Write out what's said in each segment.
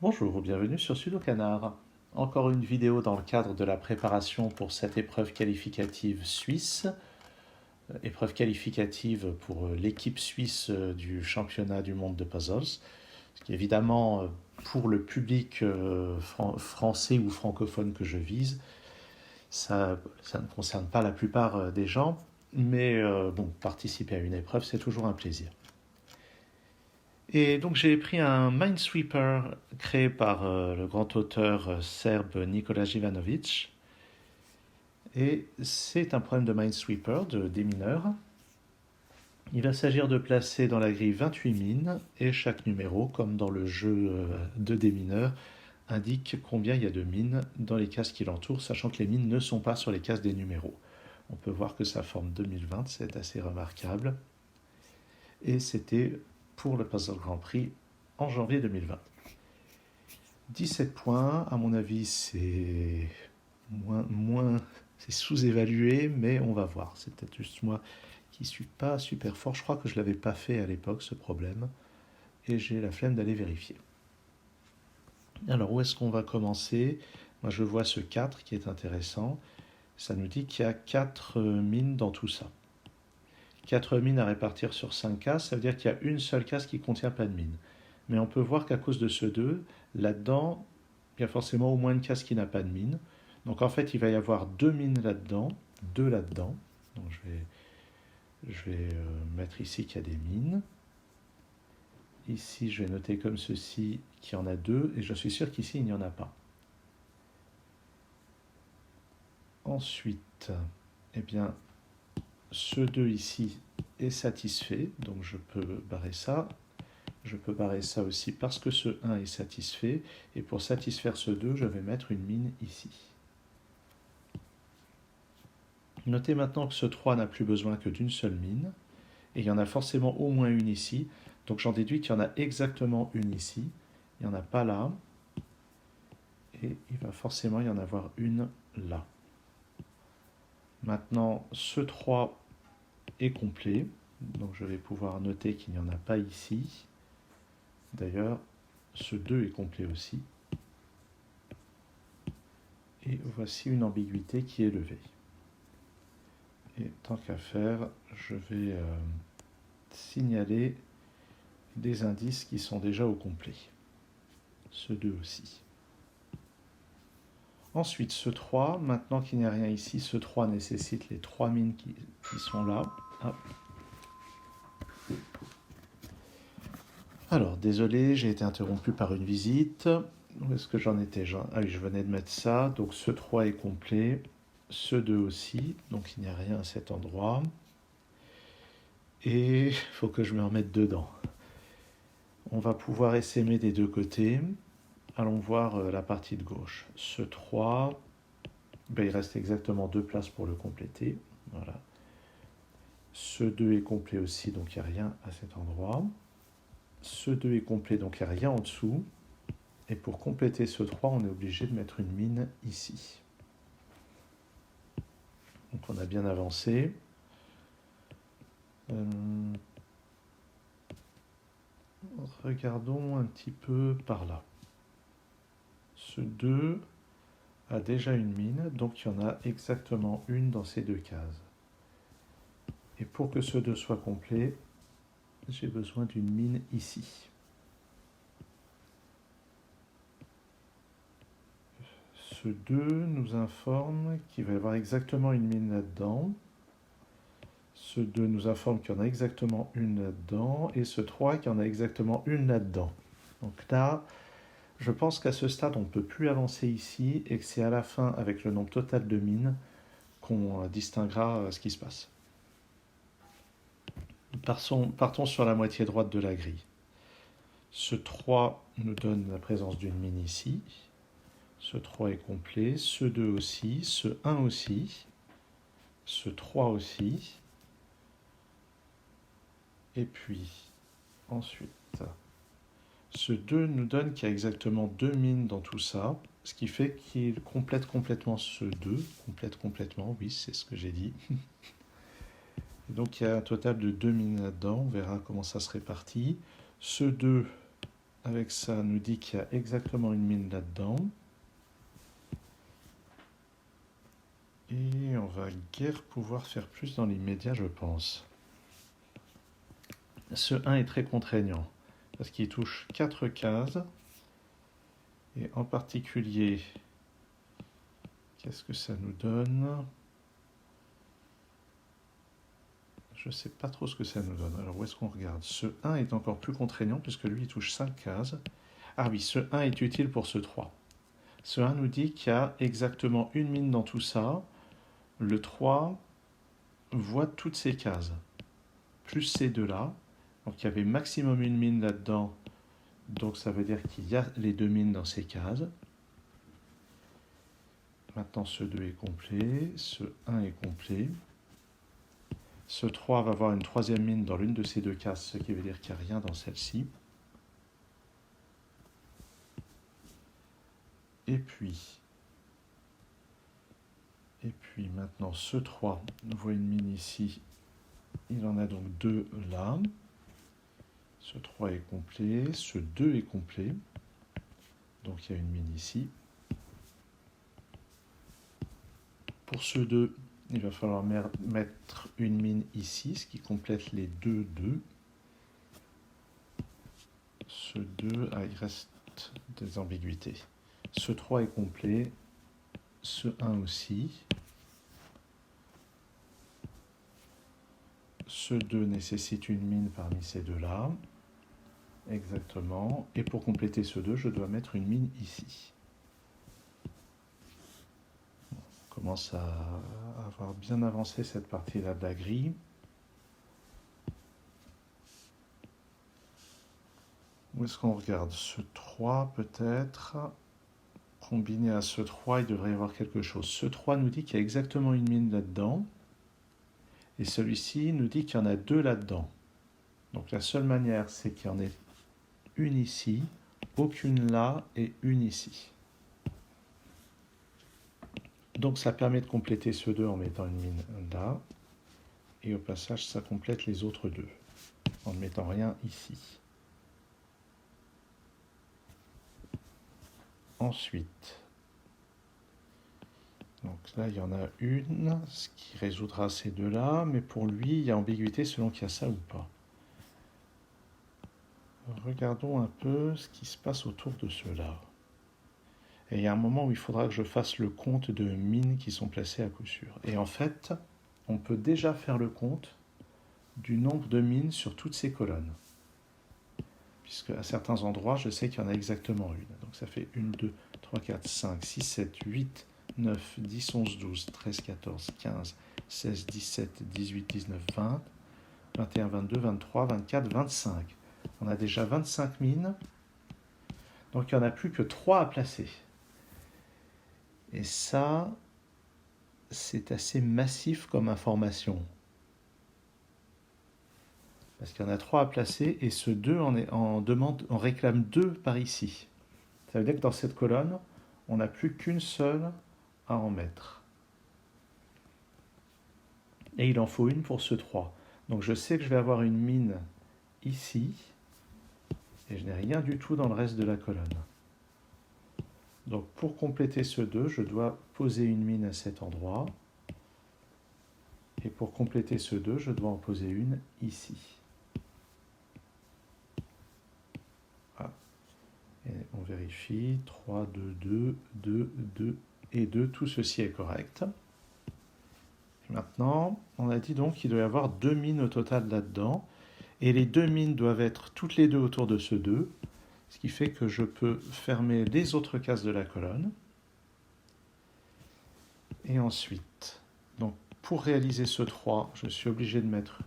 Bonjour, bienvenue sur Sudo Canard. Encore une vidéo dans le cadre de la préparation pour cette épreuve qualificative suisse. Épreuve qualificative pour l'équipe suisse du championnat du monde de puzzles. Ce qui évidemment, pour le public français ou francophone que je vise, ça ne concerne pas la plupart des gens. Mais bon, participer à une épreuve, c'est toujours un plaisir. Et donc j'ai pris un Minesweeper créé par le grand auteur serbe Nikola Jivanovic. Et c'est un problème de Minesweeper, de démineur. Il va s'agir de placer dans la grille 28 mines et chaque numéro, comme dans le jeu de démineur, indique combien il y a de mines dans les cases qui l'entourent, sachant que les mines ne sont pas sur les cases des numéros. On peut voir que ça forme 2020, c'est assez remarquable. Et c'était pour le Puzzle Grand Prix en janvier 2020. 17 points, à mon avis, c'est c'est sous-évalué, mais on va voir. C'est peut-être juste moi qui ne suis pas super fort. Je crois que je ne l'avais pas fait à l'époque, ce problème, et j'ai la flemme d'aller vérifier. Alors, où est-ce qu'on va commencer? Moi, je vois ce 4 qui est intéressant. Ça nous dit qu'il y a 4 mines dans tout ça. 4 mines à répartir sur 5 cases, ça veut dire qu'il y a une seule case qui ne contient pas de mine. Mais on peut voir qu'à cause de ce 2, là-dedans, il y a forcément au moins une case qui n'a pas de mine. Donc en fait, il va y avoir 2 mines là-dedans, 2 là-dedans. Donc je vais mettre ici qu'il y a des mines. Ici, je vais noter comme ceci qu'il y en a 2, et je suis sûr qu'ici, il n'y en a pas. Ensuite, eh bien, ce 2 ici est satisfait, donc je peux barrer ça. Je peux barrer ça aussi parce que ce 1 est satisfait, et pour satisfaire ce 2, je vais mettre une mine ici. Notez maintenant que ce 3 n'a plus besoin que d'une seule mine, et il y en a forcément au moins une ici, donc j'en déduis qu'il y en a exactement une ici, il n'y en a pas là, et il va forcément y en avoir une là. Maintenant, ce 3 est complet, donc je vais pouvoir noter qu'il n'y en a pas ici. D'ailleurs, ce 2 est complet aussi. Et voici une ambiguïté qui est levée. Et tant qu'à faire, je vais signaler des indices qui sont déjà au complet. Ce 2 aussi. Ensuite, ce 3, maintenant qu'il n'y a rien ici, ce 3 nécessite les 3 mines qui sont là. Hop. Alors, désolé, j'ai été interrompu par une visite. Où est-ce que j'en étais? Ah oui, je venais de mettre ça. Donc ce 3 est complet. Ce 2 aussi. Donc il n'y a rien à cet endroit. Et il faut que je me remette dedans. On va pouvoir essaimer des deux côtés. Allons voir la partie de gauche. Ce 3, il reste exactement 2 places pour le compléter. Voilà. Ce 2 est complet aussi, donc il n'y a rien à cet endroit. Ce 2 est complet, donc il n'y a rien en dessous. Et pour compléter ce 3, on est obligé de mettre une mine ici. Donc on a bien avancé. Regardons un petit peu par là. Ce 2 a déjà une mine, donc il y en a exactement une dans ces deux cases. Et pour que ce 2 soit complet, j'ai besoin d'une mine ici. Ce 2 nous informe qu'il va y avoir exactement une mine là-dedans. Ce 2 nous informe qu'il y en a exactement une là-dedans. Et ce 3 qu'il y en a exactement une là-dedans. Donc là, je pense qu'à ce stade, on ne peut plus avancer ici et que c'est à la fin, avec le nombre total de mines, qu'on distinguera ce qui se passe. Partons sur la moitié droite de la grille. Ce 3 nous donne la présence d'une mine ici. Ce 3 est complet. Ce 2 aussi. Ce 1 aussi. Ce 3 aussi. Et puis, ensuite, ce 2 nous donne qu'il y a exactement 2 mines dans tout ça, ce qui fait qu'il complète complètement ce 2. Complète complètement, oui, c'est ce que j'ai dit. Et donc il y a un total de 2 mines là-dedans, on verra comment ça se répartit. Ce 2 avec ça, nous dit qu'il y a exactement une mine là-dedans. Et on va guère pouvoir faire plus dans l'immédiat, je pense. Ce 1 est très contraignant, parce qu'il touche 4 cases. Et en particulier, qu'est-ce que ça nous donne? Je ne sais pas trop ce que ça nous donne. Alors où est-ce qu'on regarde? Ce 1 est encore plus contraignant, puisque lui, il touche 5 cases. Ah oui, ce 1 est utile pour ce 3. Ce 1 nous dit qu'il y a exactement une mine dans tout ça. Le 3 voit toutes ces cases, plus ces deux-là. Donc il y avait maximum une mine là-dedans. Donc ça veut dire qu'il y a les deux mines dans ces cases. Maintenant ce 2 est complet, ce 1 est complet. Ce 3 va avoir une troisième mine dans l'une de ces deux cases, ce qui veut dire qu'il n'y a rien dans celle-ci. Et puis maintenant ce 3 voit une mine ici. Il en a donc deux là. Ce 3 est complet, ce 2 est complet. Donc il y a une mine ici. Pour ce 2, il va falloir mettre une mine ici, ce qui complète les deux 2. Ce 2, il reste des ambiguïtés. Ce 3 est complet, ce 1 aussi. Ce 2 nécessite une mine parmi ces deux-là. Exactement. Et pour compléter ce 2, je dois mettre une mine ici. On commence à avoir bien avancé cette partie-là de la grille. Où est-ce qu'on regarde? Ce 3 peut-être. Combiné à ce 3, il devrait y avoir quelque chose. Ce 3 nous dit qu'il y a exactement une mine là-dedans. Et celui-ci nous dit qu'il y en a deux là-dedans. Donc la seule manière, c'est qu'il y en ait une ici, aucune là et une ici. Donc ça permet de compléter ce 2 en mettant une mine là. Et au passage, ça complète les autres deux, en ne mettant rien ici. Ensuite, donc là, il y en a une, ce qui résoudra ces deux-là, mais pour lui, il y a ambiguïté selon qu'il y a ça ou pas. Regardons un peu ce qui se passe autour de ceux-là. Et il y a un moment où il faudra que je fasse le compte de mines qui sont placées à coup sûr. Et en fait, on peut déjà faire le compte du nombre de mines sur toutes ces colonnes. Puisque à certains endroits, je sais qu'il y en a exactement une. Donc ça fait 1, 2, 3, 4, 5, 6, 7, 8, 9, 10, 11, 12, 13, 14, 15, 16, 17, 18, 19, 20, 21, 22, 23, 24, 25. On a déjà 25 mines. Donc il n'y en a plus que 3 à placer. Et ça, c'est assez massif comme information. Parce qu'il y en a 3 à placer et ce 2 on réclame 2 par ici. Ça veut dire que dans cette colonne, on n'a plus qu'une seule à en mettre. Et il en faut une pour ce 3. Donc je sais que je vais avoir une mine ici et je n'ai rien du tout dans le reste de la colonne. Donc pour compléter ce 2, je dois poser une mine à cet endroit. Et pour compléter ce 2, je dois en poser une ici. Voilà. Et on vérifie. 3, 2, 2, 2, 2 et 2. Tout ceci est correct. Et maintenant, on a dit donc qu'il doit y avoir 2 mines au total là-dedans. Et les 2 mines doivent être toutes les deux autour de ce 2. Ce qui fait que je peux fermer les autres cases de la colonne. Et ensuite, donc pour réaliser ce 3, je suis obligé de mettre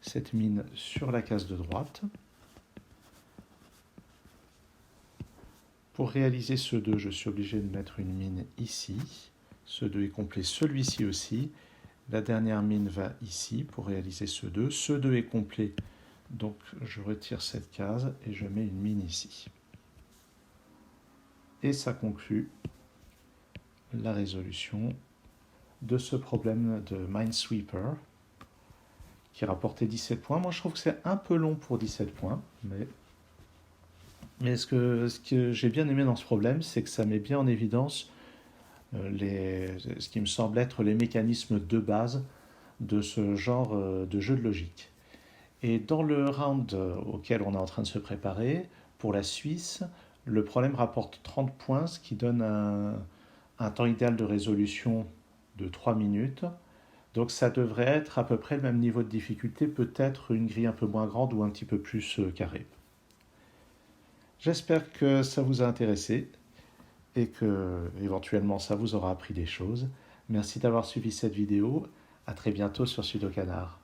cette mine sur la case de droite. Pour réaliser ce 2, je suis obligé de mettre une mine ici. Ce 2 est complet, celui-ci aussi. La dernière mine va ici pour réaliser ce 2. Ce 2 est complet, donc je retire cette case et je mets une mine ici. Et ça conclut la résolution de ce problème de Minesweeper qui rapportait 17 points. Moi, je trouve que c'est un peu long pour 17 points, mais Mais ce que j'ai bien aimé dans ce problème, c'est que ça met bien en évidence ce qui me semble être les mécanismes de base de ce genre de jeu de logique. Et dans le round auquel on est en train de se préparer, pour la Suisse, le problème rapporte 30 points, ce qui donne un temps idéal de résolution de 3 minutes. Donc ça devrait être à peu près le même niveau de difficulté, peut-être une grille un peu moins grande ou un petit peu plus carrée. J'espère que ça vous a intéressé et que éventuellement ça vous aura appris des choses. Merci d'avoir suivi cette vidéo. À très bientôt sur Sudokanar.